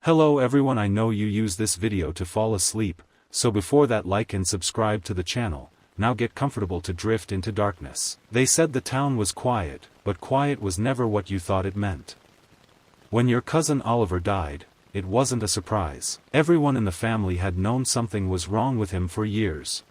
Hello everyone, I know you use this video to fall asleep, so before that, like and subscribe to the channel. Now get comfortable to drift into darkness. They said the town was quiet, but quiet was never what you thought it meant. When your cousin Oliver died, it wasn't a surprise. Everyone in the family had known something was wrong with him for years.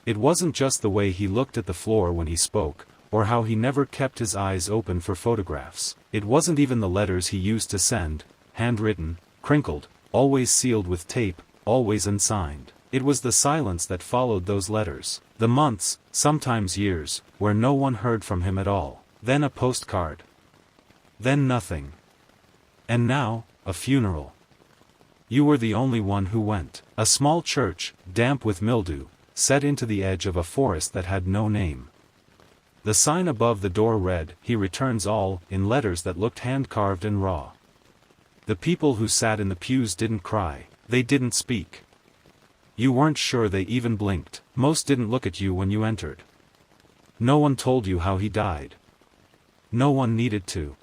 It wasn't just the way he looked at the floor when he spoke, or how he never kept his eyes open for photographs. It wasn't even the letters he used to send, handwritten, crinkled, always sealed with tape, always unsigned. It was the silence that followed those letters. The months, sometimes years, where no one heard from him at all. Then a postcard. Then nothing. And now, a funeral. You were the only one who went. A small church, damp with mildew, set into the edge of a forest that had no name. The sign above the door read, "He returns all," in letters that looked hand-carved and raw. The people who sat in the pews didn't cry. They didn't speak. You weren't sure they even blinked. Most didn't look at you when you entered. No one told you how he died. No one needed to.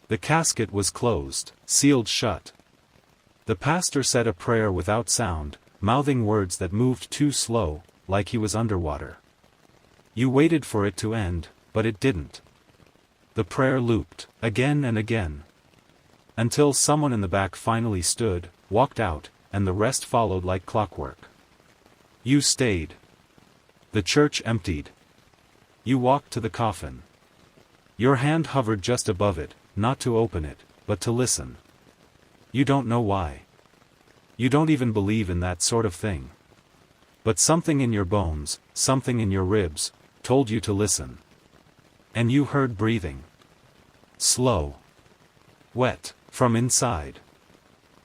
The casket was closed, sealed shut. The pastor said a prayer without sound, mouthing words that moved too slow, like he was underwater. You waited for it to end, but it didn't. The prayer looped, again and again. Until someone in the back finally stood, walked out, and the rest followed like clockwork. You stayed. The church emptied. You walked to the coffin. Your hand hovered just above it, not to open it, but to listen. You don't know why. You don't even believe in that sort of thing. But something in your bones, something in your ribs, told you to listen. And you heard breathing. Slow. Wet, from inside.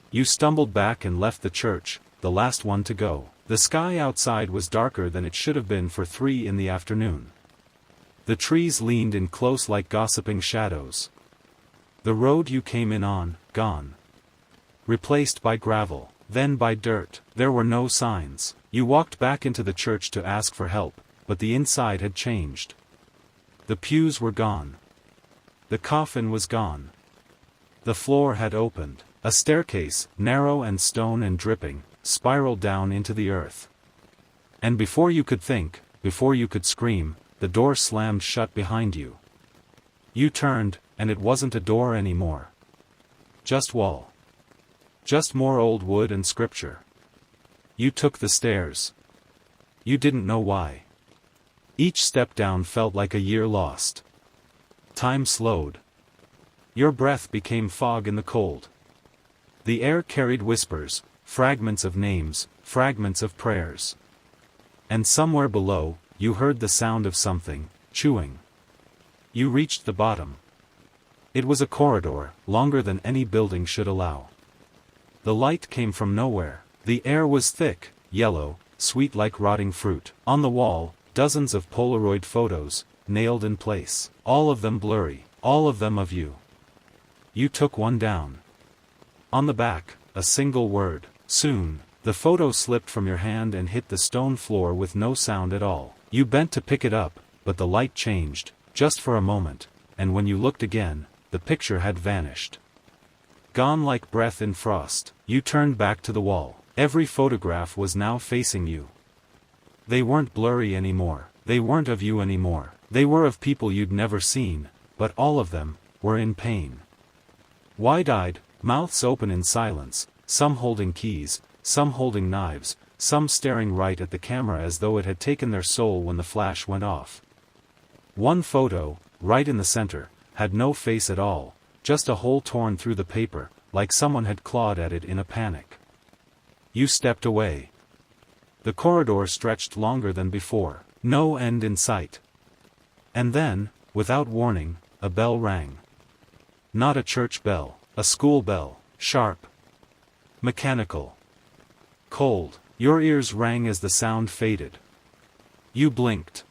You stumbled back and left the church, the last one to go. The sky outside was darker than it should have been for 3 in the afternoon. The trees leaned in close like gossiping shadows. The road you came in on, gone. Replaced by gravel, then by dirt. There were no signs. You walked back into the church to ask for help, but the inside had changed. The pews were gone. The coffin was gone. The floor had opened. A staircase, narrow and stone and dripping, spiraled down into the earth. And before you could think, before you could scream, the door slammed shut behind you. You turned, and it wasn't a door anymore. Just wall. Just more old wood and scripture. You took the stairs. You didn't know why. Each step down felt like a year lost. Time slowed. Your breath became fog in the cold. The air carried whispers, fragments of names, fragments of prayers. And somewhere below, you heard the sound of something, chewing. You reached the bottom. It was a corridor, longer than any building should allow. The light came from nowhere. The air was thick, yellow, sweet like rotting fruit. On the wall, dozens of Polaroid photos, nailed in place. All of them blurry, all of them of you. You took one down. On the back, a single word, soon. The photo slipped from your hand and hit the stone floor with no sound at all. You bent to pick it up, but the light changed, just for a moment, and when you looked again, the picture had vanished. Gone like breath in frost. You turned back to the wall. Every photograph was now facing you. They weren't blurry anymore. They weren't of you anymore. They were of people you'd never seen, but all of them were in pain. Wide-eyed, mouths open in silence, some holding keys, some holding knives, some staring right at the camera as though it had taken their soul when the flash went off. One photo, right in the center, had no face at all, just a hole torn through the paper, like someone had clawed at it in a panic. You stepped away. The corridor stretched longer than before, no end in sight. And then, without warning, a bell rang. Not a church bell, a school bell, sharp. Mechanical. Cold. Your ears rang as the sound faded. You blinked.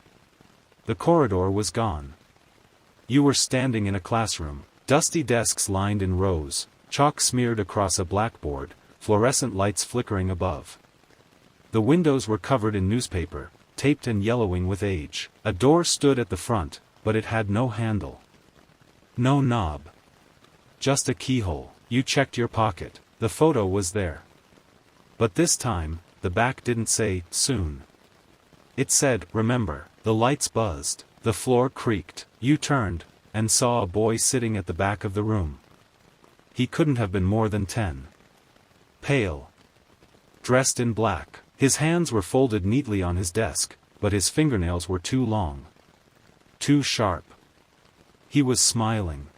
The corridor was gone. You were standing in a classroom. Dusty desks lined in rows, chalk smeared across a blackboard, fluorescent lights flickering above. The windows were covered in newspaper, taped and yellowing with age. A door stood at the front, but it had no handle. No knob. Just a keyhole. You checked your pocket. The photo was there. But this time, the back didn't say, soon. It said, remember. The lights buzzed. The floor creaked. You turned, and saw a boy sitting at the back of the room. He couldn't have been more than 10. Pale. Dressed in black. His hands were folded neatly on his desk, but his fingernails were too long. Too sharp. He was smiling.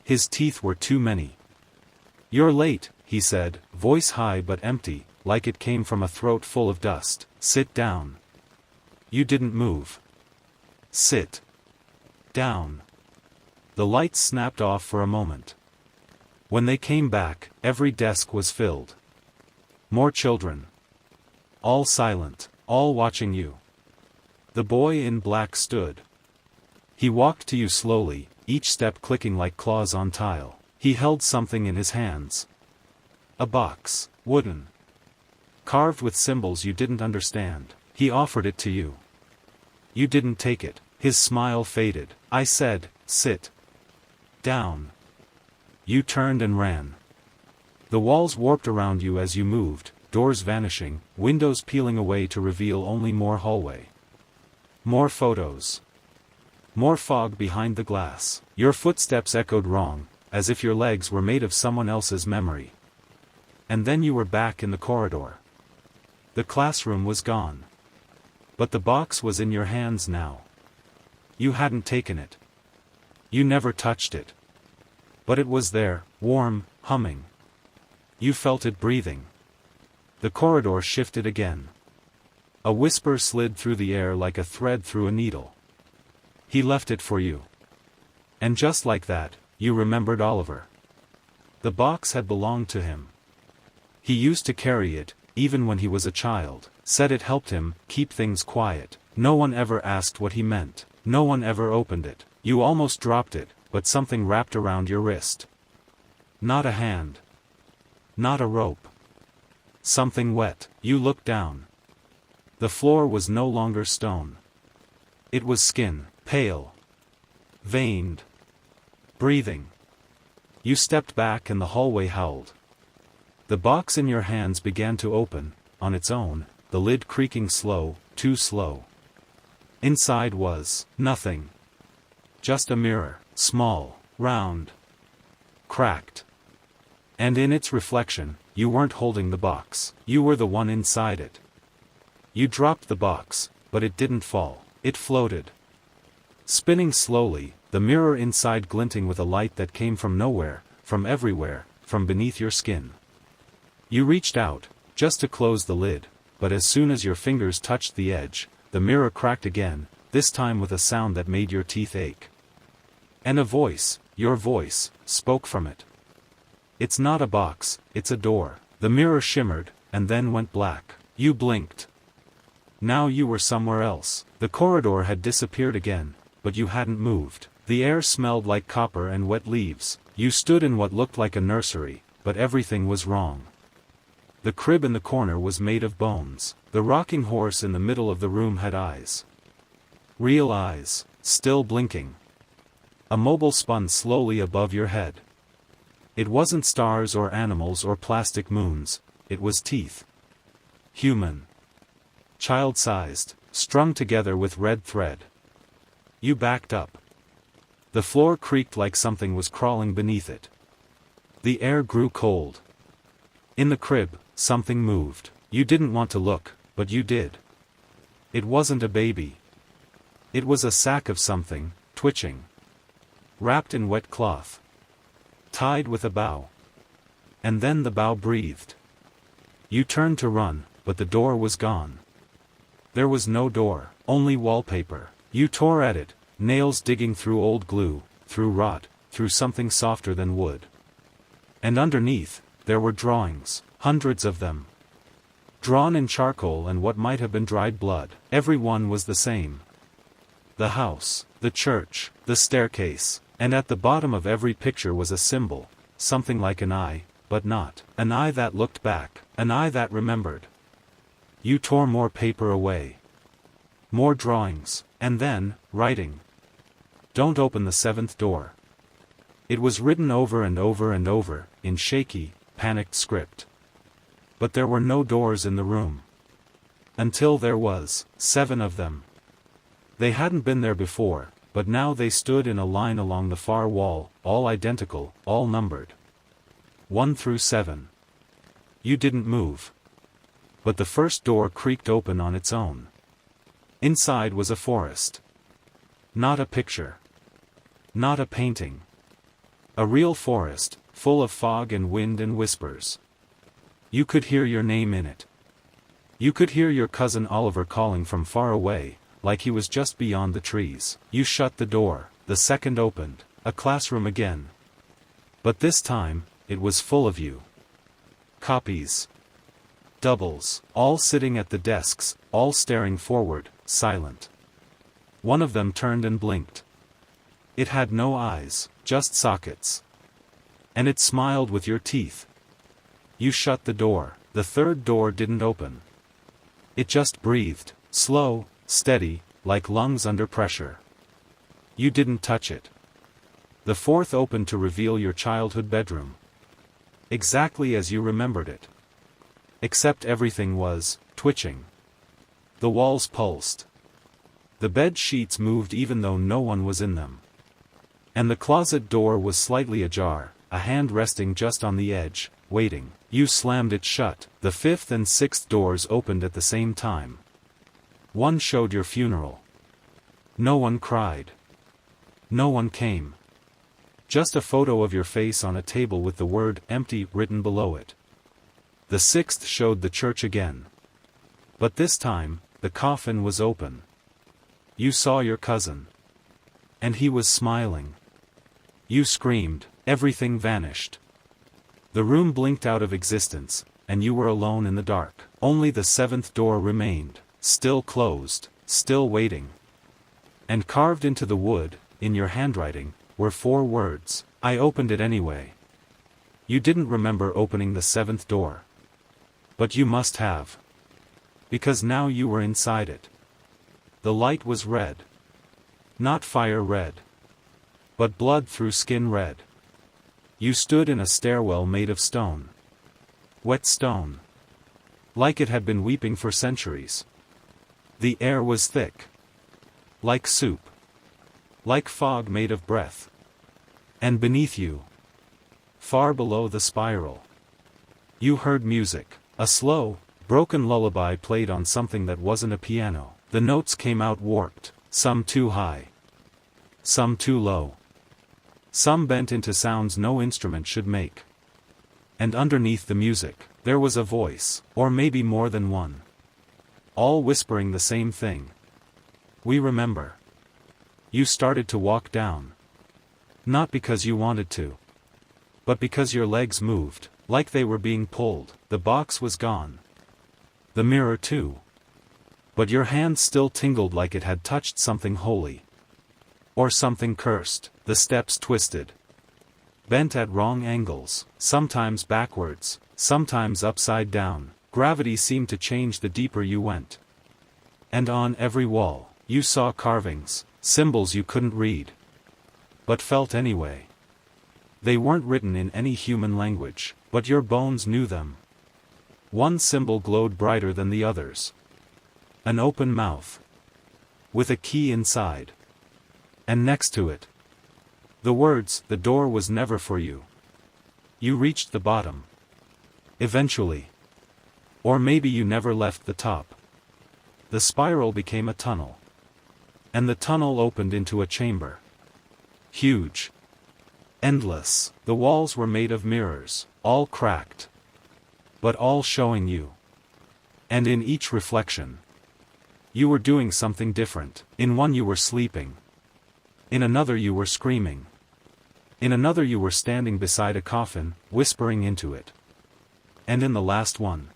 His teeth were too many. You're late, he said, voice high but empty, like it came from a throat full of dust. Sit down. You didn't move. Sit down. The lights snapped off for a moment. When they came back, every desk was filled. More children. All silent, all watching you. The boy in black stood. He walked to you slowly, each step clicking like claws on tile. He held something in his hands. A box, wooden. Carved with symbols you didn't understand. He offered it to you. You didn't take it. His smile faded. I said, sit down. You turned and ran. The walls warped around you as you moved, doors vanishing, windows peeling away to reveal only more hallway. More photos. More fog behind the glass. Your footsteps echoed wrong, as if your legs were made of someone else's memory. And then you were back in the corridor. The classroom was gone. But the box was in your hands now. You hadn't taken it. You never touched it. But it was there, warm, humming. You felt it breathing. The corridor shifted again. A whisper slid through the air like a thread through a needle. He left it for you. And just like that, you remembered Oliver. The box had belonged to him. He used to carry it, even when he was a child. Said it helped him keep things quiet. No one ever asked what he meant. No one ever opened it. You almost dropped it, but something wrapped around your wrist. Not a hand. Not a rope. Something wet. You looked down. The floor was no longer stone. It was skin, pale. Veined. Breathing. You stepped back and the hallway howled. The box in your hands began to open, on its own, the lid creaking slow, too slow. Inside was nothing. Just a mirror, small, round, cracked. And in its reflection, you weren't holding the box. You were the one inside it. You dropped the box, but it didn't fall. It floated. Spinning slowly, the mirror inside glinting with a light that came from nowhere, from everywhere, from beneath your skin. You reached out, just to close the lid, but as soon as your fingers touched the edge, the mirror cracked again, this time with a sound that made your teeth ache. And a voice, your voice, spoke from it. It's not a box, it's a door. The mirror shimmered, and then went black. You blinked. Now you were somewhere else. The corridor had disappeared again, but you hadn't moved. The air smelled like copper and wet leaves. You stood in what looked like a nursery, but everything was wrong. The crib in the corner was made of bones. The rocking horse in the middle of the room had eyes. Real eyes, still blinking. A mobile spun slowly above your head. It wasn't stars or animals or plastic moons, it was teeth. Human. Child-sized, strung together with red thread. You backed up. The floor creaked like something was crawling beneath it. The air grew cold. In the crib, something moved. You didn't want to look, but you did. It wasn't a baby. It was a sack of something, twitching. Wrapped in wet cloth. Tied with a bow. And then the bow breathed. You turned to run, but the door was gone. There was no door, only wallpaper. You tore at it, nails digging through old glue, through rot, through something softer than wood. And underneath, there were drawings, hundreds of them. Drawn in charcoal and what might have been dried blood. Every one was the same. The house, the church, the staircase, and at the bottom of every picture was a symbol, something like an eye, but not. An eye that looked back, an eye that remembered. You tore more paper away. More drawings, and then, writing. Don't open the seventh door. It was written over and over and over, in shaky, panicked script. But there were no doors in the room. Until there was, 7 of them. They hadn't been there before, but now they stood in a line along the far wall, all identical, all numbered. 1 through 7. You didn't move. But the first door creaked open on its own. Inside was a forest. Not a picture. Not a painting. A real forest, full of fog and wind and whispers. You could hear your name in it. You could hear your cousin Oliver calling from far away, like he was just beyond the trees. You shut the door, the second opened, a classroom again. But this time, it was full of you. Copies. Doubles, all sitting at the desks, all staring forward, silent. One of them turned and blinked. It had no eyes, just sockets. And it smiled with your teeth. You shut the door, the third door didn't open. It just breathed, slow, steady, like lungs under pressure. You didn't touch it. The fourth opened to reveal your childhood bedroom. Exactly as you remembered it. Except everything was twitching. The walls pulsed. The bed sheets moved even though no one was in them. And the closet door was slightly ajar, a hand resting just on the edge, waiting. You slammed it shut. The fifth and sixth doors opened at the same time. One showed your funeral. No one cried. No one came. Just a photo of your face on a table with the word empty written below it. The sixth showed the church again. But this time, the coffin was open. You saw your cousin. And he was smiling. You screamed, everything vanished. The room blinked out of existence, and you were alone in the dark. Only the seventh door remained, still closed, still waiting. And carved into the wood, in your handwriting, were 4 words, I opened it anyway. You didn't remember opening the seventh door. But you must have. Because now you were inside it. The light was red. Not fire red. But blood through skin red. You stood in a stairwell made of stone. Wet stone. Like it had been weeping for centuries. The air was thick. Like soup. Like fog made of breath. And beneath you, far below the spiral, you heard music. A slow, broken lullaby played on something that wasn't a piano. The notes came out warped, some too high. Some too low. Some bent into sounds no instrument should make. And underneath the music, there was a voice, or maybe more than one. All whispering the same thing. We remember. You started to walk down. Not because you wanted to. But because your legs moved, like they were being pulled. The box was gone. The mirror too. But your hand still tingled like it had touched something holy. Or something cursed. The steps twisted. Bent at wrong angles, sometimes backwards, sometimes upside down. Gravity seemed to change the deeper you went. And on every wall, you saw carvings, symbols you couldn't read. But felt anyway. They weren't written in any human language, but your bones knew them. One symbol glowed brighter than the others. An open mouth. With a key inside. And next to it, the words, the door was never for you. You reached the bottom. Eventually. Or maybe you never left the top. The spiral became a tunnel. And the tunnel opened into a chamber. Huge. Endless. The walls were made of mirrors, all cracked. But all showing you. And in each reflection, you were doing something different. In one you were sleeping. In another you were screaming. In another you were standing beside a coffin, whispering into it. And in the last one,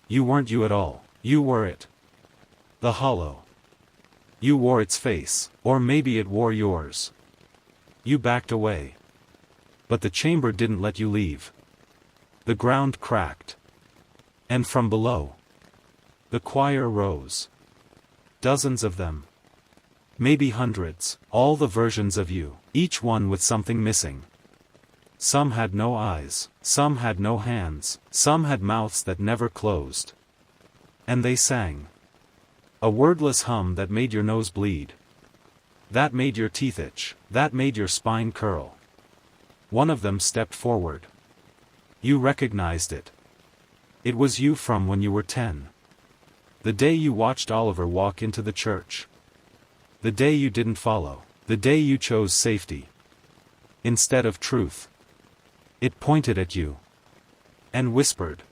you weren't you at all. You were it. The hollow. You wore its face, or maybe it wore yours. You backed away. But the chamber didn't let you leave. The ground cracked. And from below, the choir rose. Dozens of them. Maybe hundreds, all the versions of you, each one with something missing. Some had no eyes, some had no hands, some had mouths that never closed. And they sang. A wordless hum that made your nose bleed. That made your teeth itch, that made your spine curl. One of them stepped forward. You recognized it. It was you from when you were 10. The day you watched Oliver walk into the church. The day you didn't follow. The day you chose safety instead of truth. It pointed at you and whispered.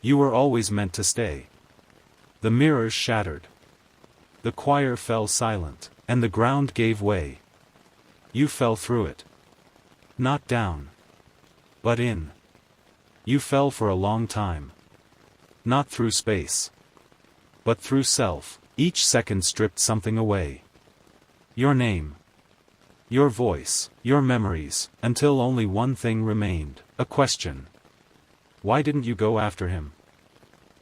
You were always meant to stay. The mirrors shattered. The choir fell silent, and the ground gave way. You fell through it. Not down, but in. You fell for a long time. Not through space, but through self. Each second stripped something away. Your name, your voice, your memories, until only one thing remained, a question. Why didn't you go after him?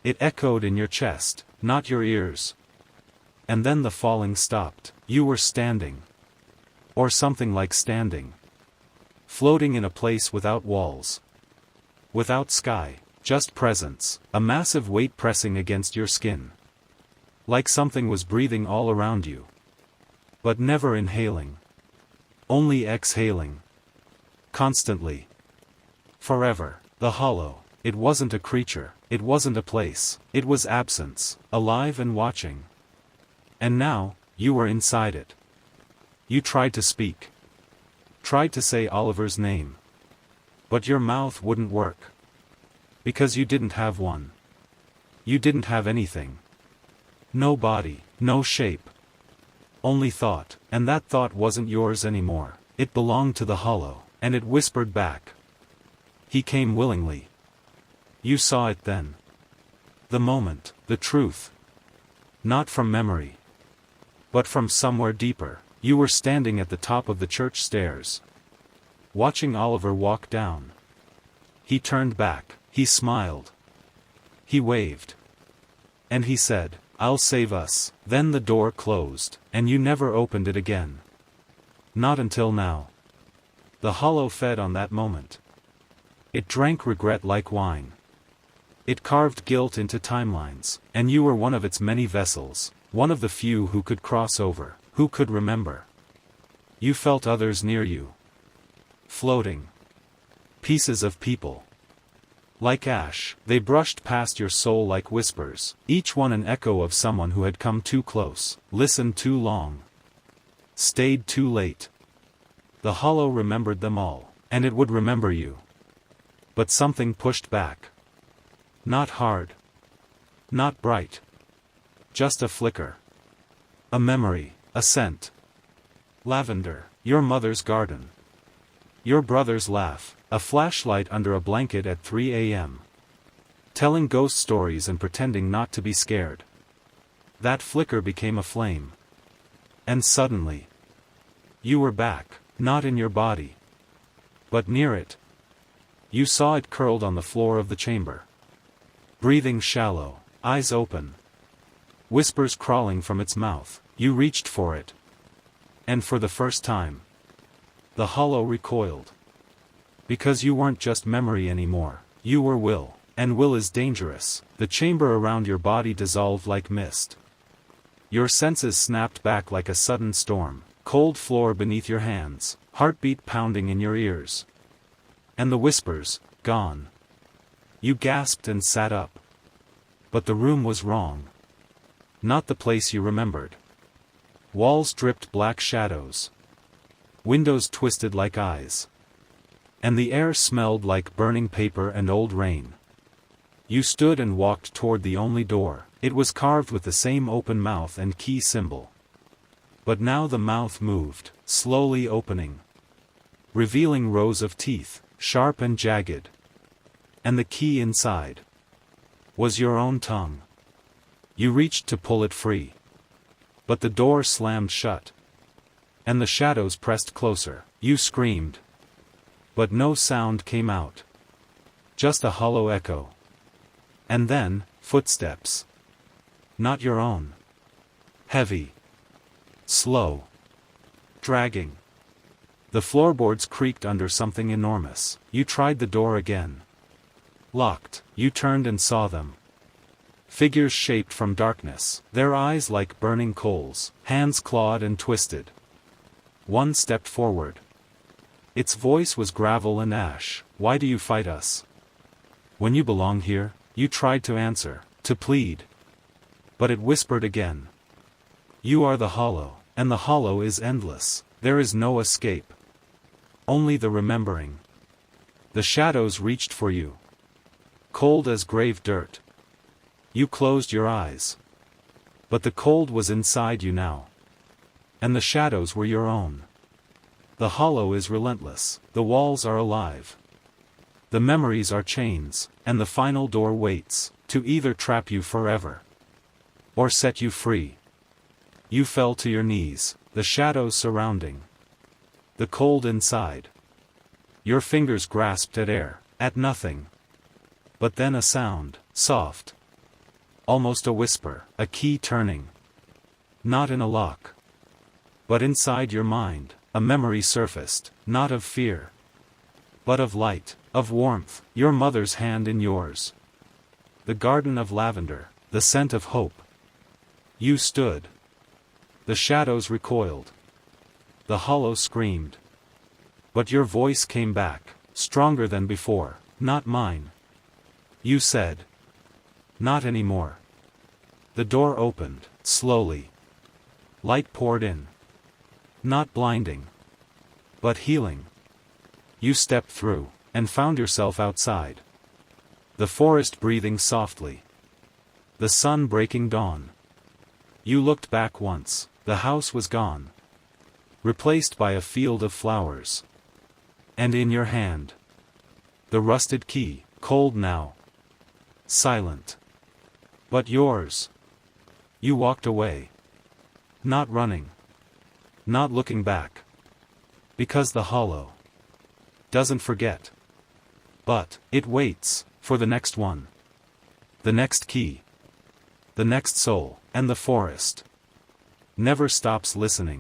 It echoed in your chest, not your ears. And then the falling stopped. You were standing. Or something like standing. Floating in a place without walls. Without sky, just presence, a massive weight pressing against your skin. Like something was breathing all around you. But never inhaling. Only exhaling. Constantly. Forever. The hollow. It wasn't a creature, it wasn't a place, it was absence, alive and watching. And now, you were inside it. You tried to speak. Tried to say Oliver's name. But your mouth wouldn't work. Because you didn't have one. You didn't have anything. No body, no shape. Only thought, and that thought wasn't yours anymore. It belonged to the hollow, and it whispered back. He came willingly. You saw it then. The moment, the truth. Not from memory. But from somewhere deeper. You were standing at the top of the church stairs. Watching Oliver walk down. He turned back, he smiled. He waved. And he said, I'll save us. Then the door closed, and you never opened it again. Not until now. The hollow fed on that moment. It drank regret like wine. It carved guilt into timelines, and you were one of its many vessels, one of the few who could cross over, who could remember. You felt others near you. Floating. Pieces of people. Like ash, they brushed past your soul like whispers, each one an echo of someone who had come too close, listened too long. Stayed too late. The hollow remembered them all, and it would remember you. But something pushed back. Not hard. Not bright. Just a flicker. A memory, a scent. Lavender, your mother's garden. Your brother's laugh, a flashlight under a blanket at 3 a.m. Telling ghost stories and pretending not to be scared. That flicker became a flame. And suddenly, you were back, not in your body, but near it. You saw it curled on the floor of the chamber. Breathing shallow, eyes open. Whispers crawling from its mouth. You reached for it. And for the first time, the hollow recoiled. Because you weren't just memory anymore, you were will, and will is dangerous. The chamber around your body dissolved like mist. Your senses snapped back like a sudden storm, cold floor beneath your hands, heartbeat pounding in your ears. And the whispers, gone. You gasped and sat up. But the room was wrong. Not the place you remembered. Walls dripped black shadows. Windows twisted like eyes. And the air smelled like burning paper and old rain. You stood and walked toward the only door. It was carved with the same open mouth and key symbol. But now the mouth moved, slowly opening. Revealing rows of teeth, sharp and jagged. And the key inside was your own tongue. You reached to pull it free. But the door slammed shut. And the shadows pressed closer. You screamed. But no sound came out. Just a hollow echo. And then, footsteps. Not your own. Heavy. Slow. Dragging. The floorboards creaked under something enormous. You tried the door again. Locked. You turned and saw them. Figures shaped from darkness, their eyes like burning coals, hands clawed and twisted. One stepped forward. Its voice was gravel and ash. "Why do you fight us? When you belong here?" You tried to answer, to plead. But it whispered again. "You are the hollow, and the hollow is endless. There is no escape. Only the remembering." The shadows reached for you. Cold as grave dirt. You closed your eyes. But the cold was inside you now. And the shadows were your own. The hollow is relentless, the walls are alive. The memories are chains, and the final door waits, to either trap you forever or set you free. You fell to your knees, the shadows surrounding. The cold inside. Your fingers grasped at air, at nothing. But then a sound, soft. Almost a whisper, a key turning. Not in a lock. But inside your mind, a memory surfaced, not of fear, but of light, of warmth, your mother's hand in yours. The garden of lavender, the scent of hope. You stood. The shadows recoiled. The hollow screamed. But your voice came back, stronger than before. "Not mine." You said. "Not anymore." The door opened, slowly. Light poured in. Not blinding, but healing. You stepped through, and found yourself outside. The forest breathing softly. The sun breaking dawn. You looked back once, the house was gone. Replaced by a field of flowers. And in your hand, the rusted key, cold now. Silent. But yours. You walked away. Not running. Not looking back. Because the hollow doesn't forget. But it waits for the next one. The next key. The next soul, and the forest never stops listening.